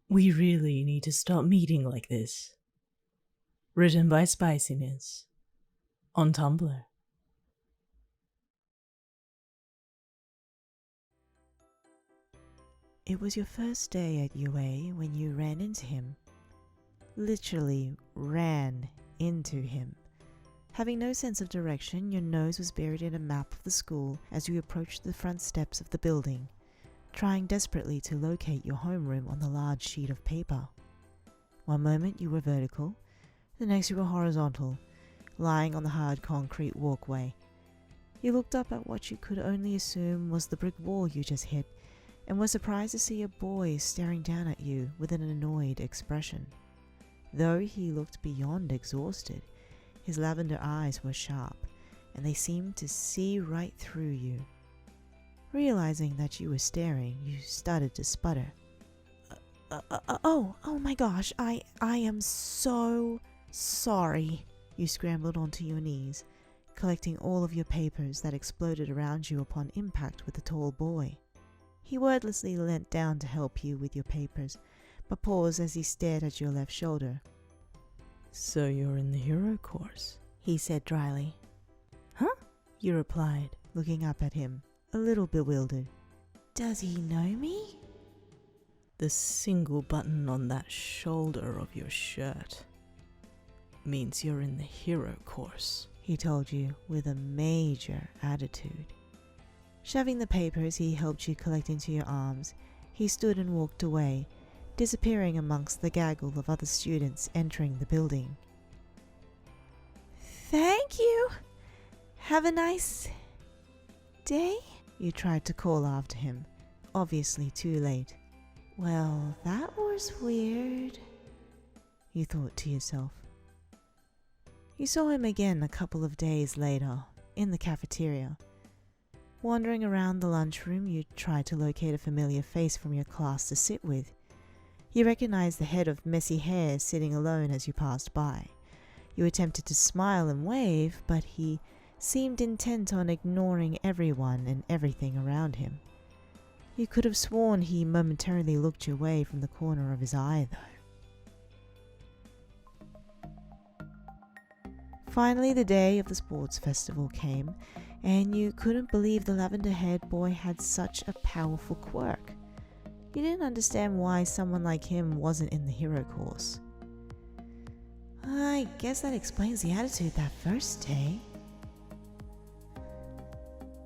We really need to stop meeting like this. Written by Spiciness. On Tumblr. It was your first day at UA when you ran into him. Literally ran into him. Having no sense of direction, your nose was buried in a map of the school as you approached the front steps of the building, trying desperately to locate your homeroom on the large sheet of paper. One moment you were vertical, the next you were horizontal, lying on the hard concrete walkway. You looked up at what you could only assume was the brick wall you just hit, and were surprised to see a boy staring down at you with an annoyed expression. Though he looked beyond exhausted, his lavender eyes were sharp, and they seemed to see right through you. Realizing that you were staring, you started to sputter. Oh my gosh, I am so sorry. You scrambled onto your knees, collecting all of your papers that exploded around you upon impact with the tall boy. He wordlessly leant down to help you with your papers, but paused as he stared at your left shoulder. So you're in the hero course, he said dryly. Huh? You replied, looking up at him, a little bewildered. Does he know me? The single button on that shoulder of your shirt means you're in the hero course, he told you with a major attitude. Shoving the papers he helped you collect into your arms, he stood and walked away, disappearing amongst the gaggle of other students entering the building. Thank you. Have a nice day, you tried to call after him, obviously too late. Well, that was weird, you thought to yourself. You saw him again a couple of days later, in the cafeteria. Wandering around the lunchroom, you tried to locate a familiar face from your class to sit with. You recognized the head of messy hair sitting alone as you passed by. You attempted to smile and wave, but he seemed intent on ignoring everyone and everything around him. You could have sworn he momentarily looked your way from the corner of his eye, though. Finally, the day of the sports festival came, and you couldn't believe the lavender-haired boy had such a powerful quirk. You didn't understand why someone like him wasn't in the hero course. I guess that explains the attitude that first day.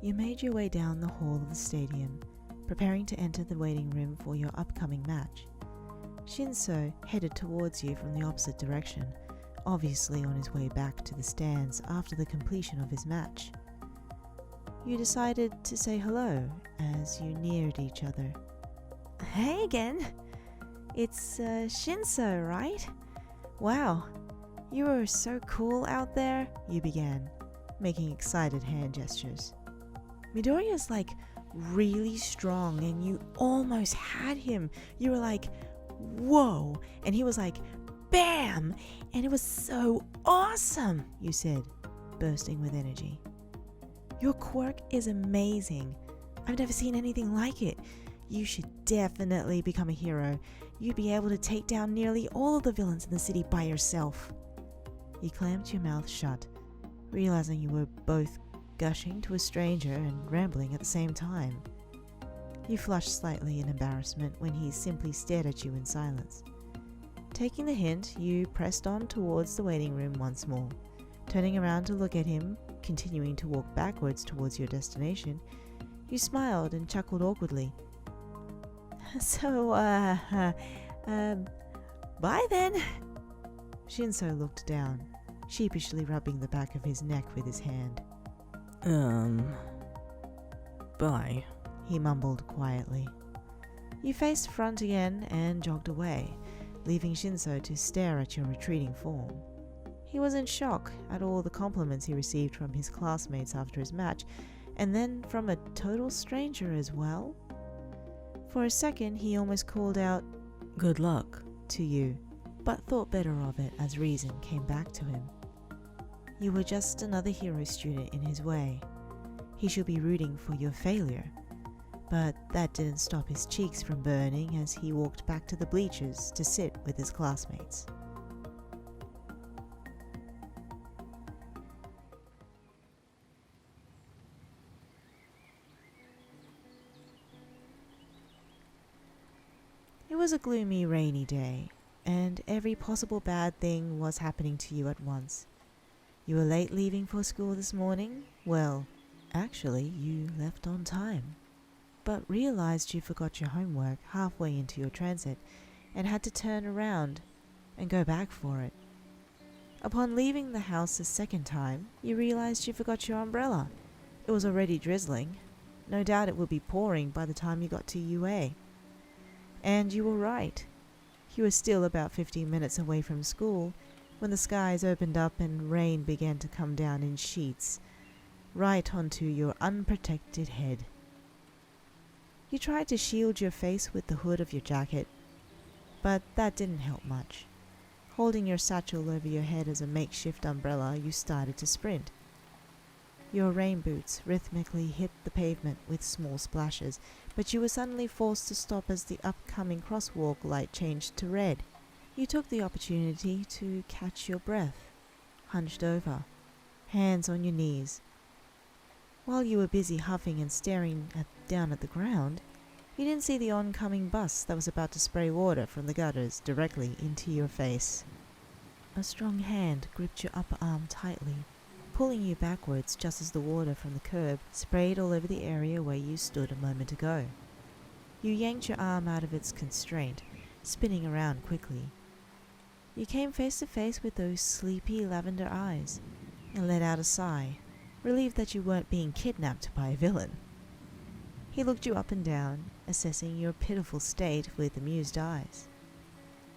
You made your way down the hall of the stadium, preparing to enter the waiting room for your upcoming match. Shinsou headed towards you from the opposite direction, obviously on his way back to the stands after the completion of his match. You decided to say hello as you neared each other. Hey again! It's Shinsou, right? Wow, you are so cool out there, you began, making excited hand gestures. Midoriya's like really strong and you almost had him. You were like, whoa, and he was like, bam! And it was so awesome, you said, bursting with energy. Your quirk is amazing. I've never seen anything like it. You should definitely become a hero. You'd be able to take down nearly all of the villains in the city by yourself. You clamped your mouth shut, realizing you were both gushing to a stranger and rambling at the same time. You flushed slightly in embarrassment when he simply stared at you in silence. Taking the hint, you pressed on towards the waiting room once more. Turning around to look at him, continuing to walk backwards towards your destination, you smiled and chuckled awkwardly. So, bye then. Shinsou looked down, sheepishly rubbing the back of his neck with his hand. Bye, he mumbled quietly. You faced front again and jogged away, leaving Shinsou to stare at your retreating form. He was in shock at all the compliments he received from his classmates after his match, and then from a total stranger as well. For a second, he almost called out, "Good luck," to you, but thought better of it as reason came back to him. You were just another hero student in his way. He should be rooting for your failure, but That didn't stop his cheeks from burning as he walked back to the bleachers to sit with his classmates. It was a gloomy, rainy day, and every possible bad thing was happening to you at once. You were late leaving for school this morning? Well, actually, you left on time, but realized you forgot your homework halfway into your transit and had to turn around and go back for it. Upon leaving the house a second time, you realized you forgot your umbrella. It was already drizzling. No doubt it would be pouring by the time you got to UA. And you were right. You were still about 15 minutes away from school when the skies opened up and rain began to come down in sheets right onto your unprotected head. You tried to shield your face with the hood of your jacket, but that didn't help much. Holding your satchel over your head as a makeshift umbrella, you started to sprint. Your rain boots rhythmically hit the pavement with small splashes, but you were suddenly forced to stop as the upcoming crosswalk light changed to red. You took the opportunity to catch your breath, hunched over, hands on your knees. While you were busy huffing and staring down at the ground, you didn't see the oncoming bus that was about to spray water from the gutters directly into your face. A strong hand gripped your upper arm tightly, pulling you backwards just as the water from the curb sprayed all over the area where you stood a moment ago. You yanked your arm out of its constraint, spinning around quickly. You came face to face with those sleepy lavender eyes and let out a sigh, relieved that you weren't being kidnapped by a villain. He looked you up and down, assessing your pitiful state with amused eyes.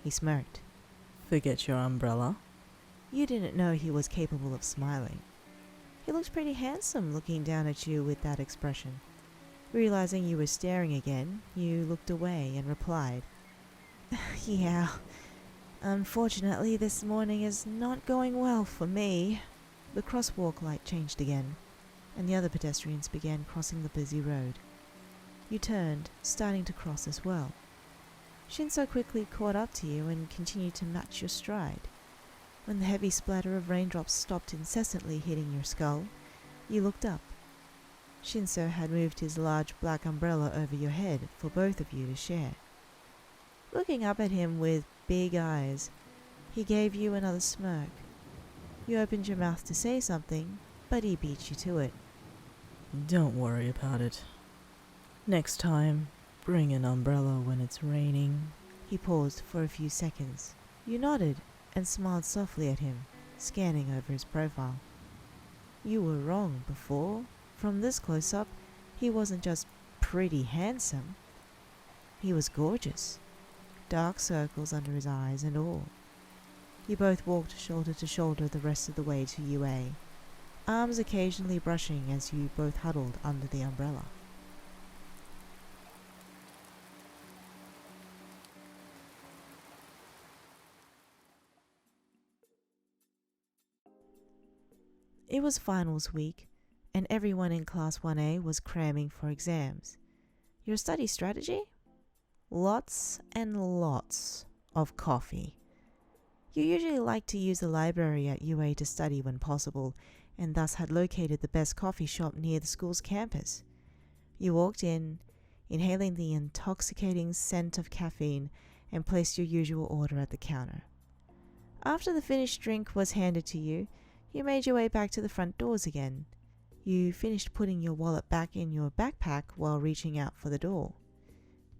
He smirked. Forget your umbrella? You didn't know he was capable of smiling. He looked pretty handsome looking down at you with that expression. Realizing you were staring again, you looked away and replied, "Yeah, unfortunately this morning is not going well for me." The crosswalk light changed again, and the other pedestrians began crossing the busy road. You turned, starting to cross as well. Shinsou quickly caught up to you and continued to match your stride. When the heavy splatter of raindrops stopped incessantly hitting your skull, you looked up. Shinsou had moved his large black umbrella over your head for both of you to share. Looking up at him with big eyes, he gave you another smirk. You opened your mouth to say something, but he beat you to it. Don't worry about it. Next time, bring an umbrella when it's raining. He paused for a few seconds. You nodded and smiled softly at him, scanning over his profile. You were wrong before. From this close-up, he wasn't just pretty handsome. He was gorgeous. Dark circles under his eyes and all. You both walked shoulder to shoulder the rest of the way to UA, arms occasionally brushing as you both huddled under the umbrella. It was finals week, and everyone in Class 1A was cramming for exams. Your study strategy? Lots and lots of coffee. You usually like to use the library at UA to study when possible, and thus had located the best coffee shop near the school's campus. You walked in, inhaling the intoxicating scent of caffeine, and placed your usual order at the counter. After the finished drink was handed to you, you made your way back to the front doors again. You finished putting your wallet back in your backpack while reaching out for the door.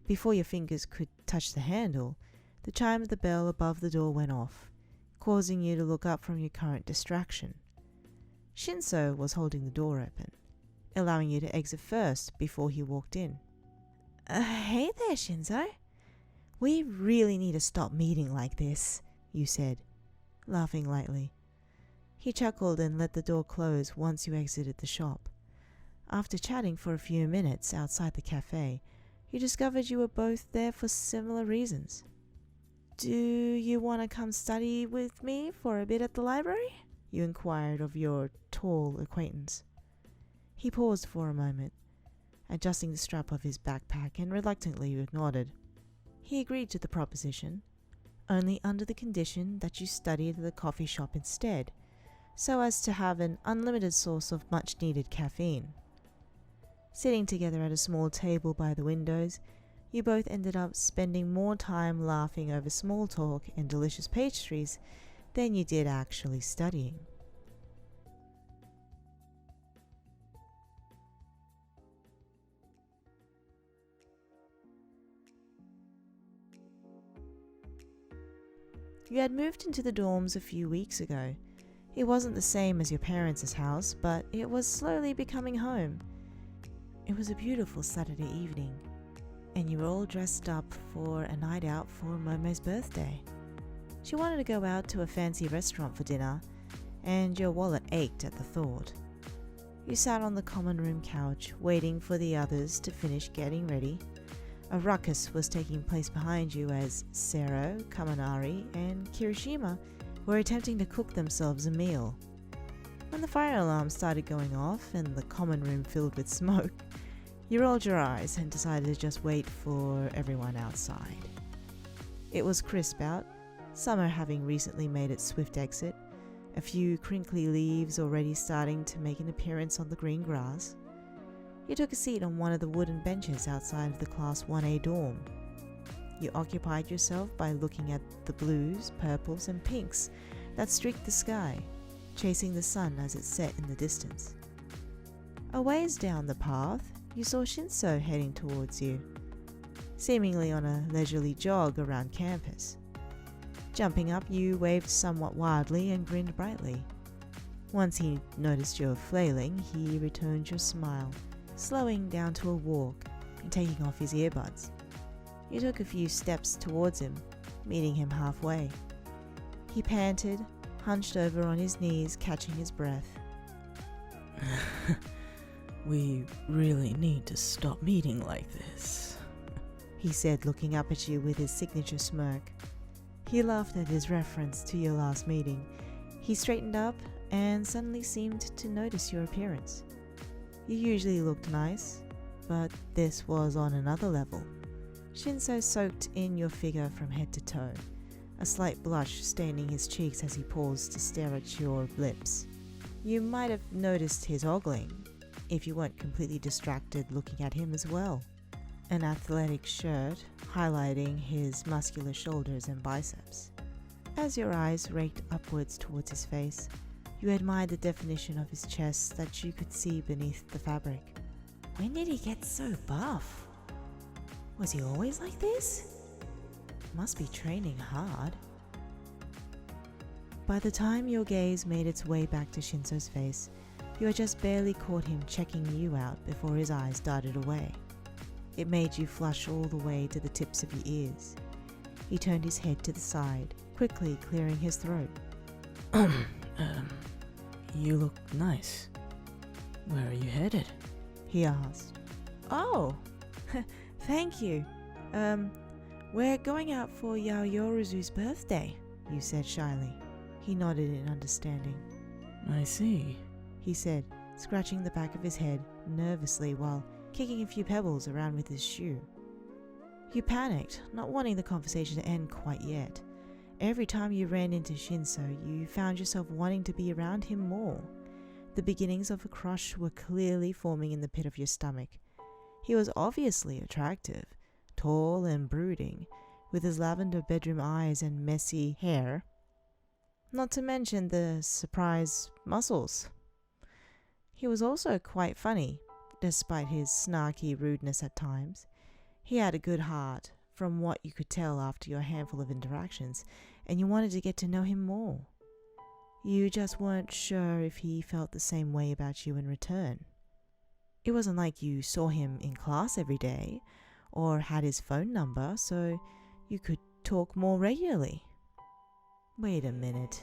Before your fingers could touch the handle, the chime of the bell above the door went off, causing you to look up from your current distraction. Shinsou was holding the door open, allowing you to exit first before he walked in. Hey there, Shinsou. We really need to stop meeting like this, you said, laughing lightly. He chuckled and let the door close once you exited the shop. After chatting for a few minutes outside the cafe, you discovered you were both there for similar reasons. Do you want to come study with me for a bit at the library? You inquired of your tall acquaintance. He paused for a moment, adjusting the strap of his backpack and reluctantly nodded. He agreed to the proposition, only under the condition that you studied at the coffee shop instead, so as to have an unlimited source of much-needed caffeine. Sitting together at a small table by the windows, you both ended up spending more time laughing over small talk and delicious pastries than you did actually studying. You had moved into the dorms a few weeks ago. It wasn't the same as your parents' house, but it was slowly becoming home. It was a beautiful Saturday evening, and you were all dressed up for a night out for Momo's birthday. She wanted to go out to a fancy restaurant for dinner, and your wallet ached at the thought. You sat on the common room couch, waiting for the others to finish getting ready. A ruckus was taking place behind you as Sero, Kaminari, and Kirishima were attempting to cook themselves a meal. When the fire alarm started going off and the common room filled with smoke, you rolled your eyes and decided to just wait for everyone outside. It was crisp out, summer having recently made its swift exit, a few crinkly leaves already starting to make an appearance on the green grass. You took a seat on one of the wooden benches outside of the Class 1A dorm. You occupied yourself by looking at the blues, purples, and pinks that streaked the sky, chasing the sun as it set in the distance. A ways down the path, you saw Shinsou heading towards you, seemingly on a leisurely jog around campus. Jumping up, you waved somewhat wildly and grinned brightly. Once he noticed your flailing, he returned your smile, slowing down to a walk and taking off his earbuds. You took a few steps towards him, meeting him halfway. He panted, hunched over on his knees, catching his breath. We really need to stop meeting like this, he said, looking up at you with his signature smirk. He laughed at his reference to your last meeting. He straightened up and suddenly seemed to notice your appearance. You usually looked nice, but this was on another level. Shinsou soaked in your figure from head to toe, a slight blush staining his cheeks as he paused to stare at your lips. You might have noticed his ogling, if you weren't completely distracted looking at him as well. An athletic shirt highlighting his muscular shoulders and biceps. As your eyes raked upwards towards his face, you admired the definition of his chest that you could see beneath the fabric. When did he get so buff? Was he always like this? Must be training hard. By the time your gaze made its way back to Shinsou's face, you had just barely caught him checking you out before his eyes darted away. It made you flush all the way to the tips of your ears. He turned his head to the side, quickly clearing his throat. You look nice. Where are you headed? He asked. Oh, thank you. We're going out for Yaoyoruzu's birthday, you said shyly. He nodded in understanding. I see, he said, scratching the back of his head nervously while kicking a few pebbles around with his shoe. You panicked, not wanting the conversation to end quite yet. Every time you ran into Shinsou, you found yourself wanting to be around him more. The beginnings of a crush were clearly forming in the pit of your stomach. He was obviously attractive, tall and brooding, with his lavender bedroom eyes and messy hair. Not to mention the surprise muscles. He was also quite funny, despite his snarky rudeness at times. He had a good heart, from what you could tell after your handful of interactions, and you wanted to get to know him more. You just weren't sure if he felt the same way about you in return. It wasn't like you saw him in class every day, or had his phone number, so you could talk more regularly. Wait a minute.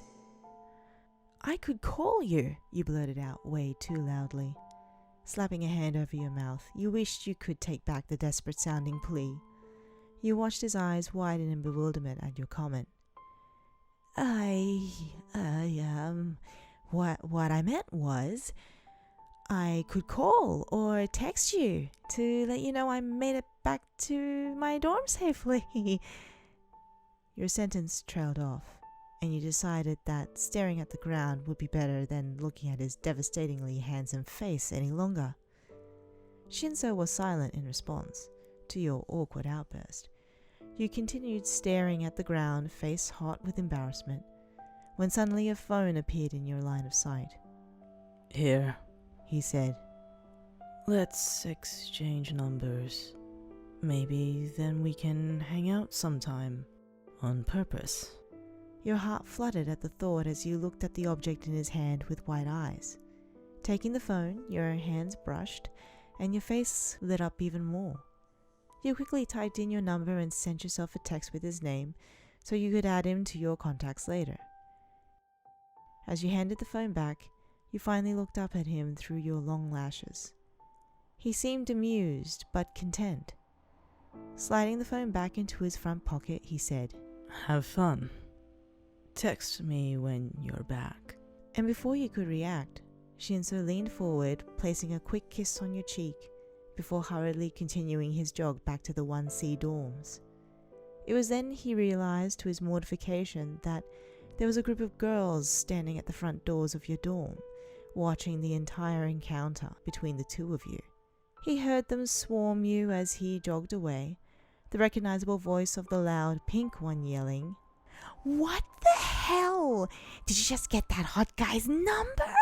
I could call you, you blurted out way too loudly. Slapping a hand over your mouth, you wished you could take back the desperate-sounding plea. You watched his eyes widen in bewilderment at your comment. What I meant was, I could call or text you to let you know I made it back to my dorm safely. Your sentence trailed off, and you decided that staring at the ground would be better than looking at his devastatingly handsome face any longer. Shinsou was silent in response to your awkward outburst. You continued staring at the ground, face hot with embarrassment, when suddenly a phone appeared in your line of sight. Here, He said. let's exchange numbers. Maybe then we can hang out sometime. On purpose. Your heart fluttered at the thought as you looked at the object in his hand with wide eyes. Taking the phone, your hands brushed, and your face lit up even more. You quickly typed in your number and sent yourself a text with his name so you could add him to your contacts later. As you handed the phone back, you finally looked up at him through your long lashes. He seemed amused but content. Sliding the phone back into his front pocket, he said, Have fun. Text me when you're back. And before you could react, Shinsou leaned forward, placing a quick kiss on your cheek, before hurriedly continuing his jog back to the 1C dorms. It was then he realized to his mortification that there was a group of girls standing at the front doors of your dorm, watching the entire encounter between the two of you. He heard them swarm you as he jogged away, the recognizable voice of the loud pink one yelling, "What the hell? Did you just get that hot guy's number?"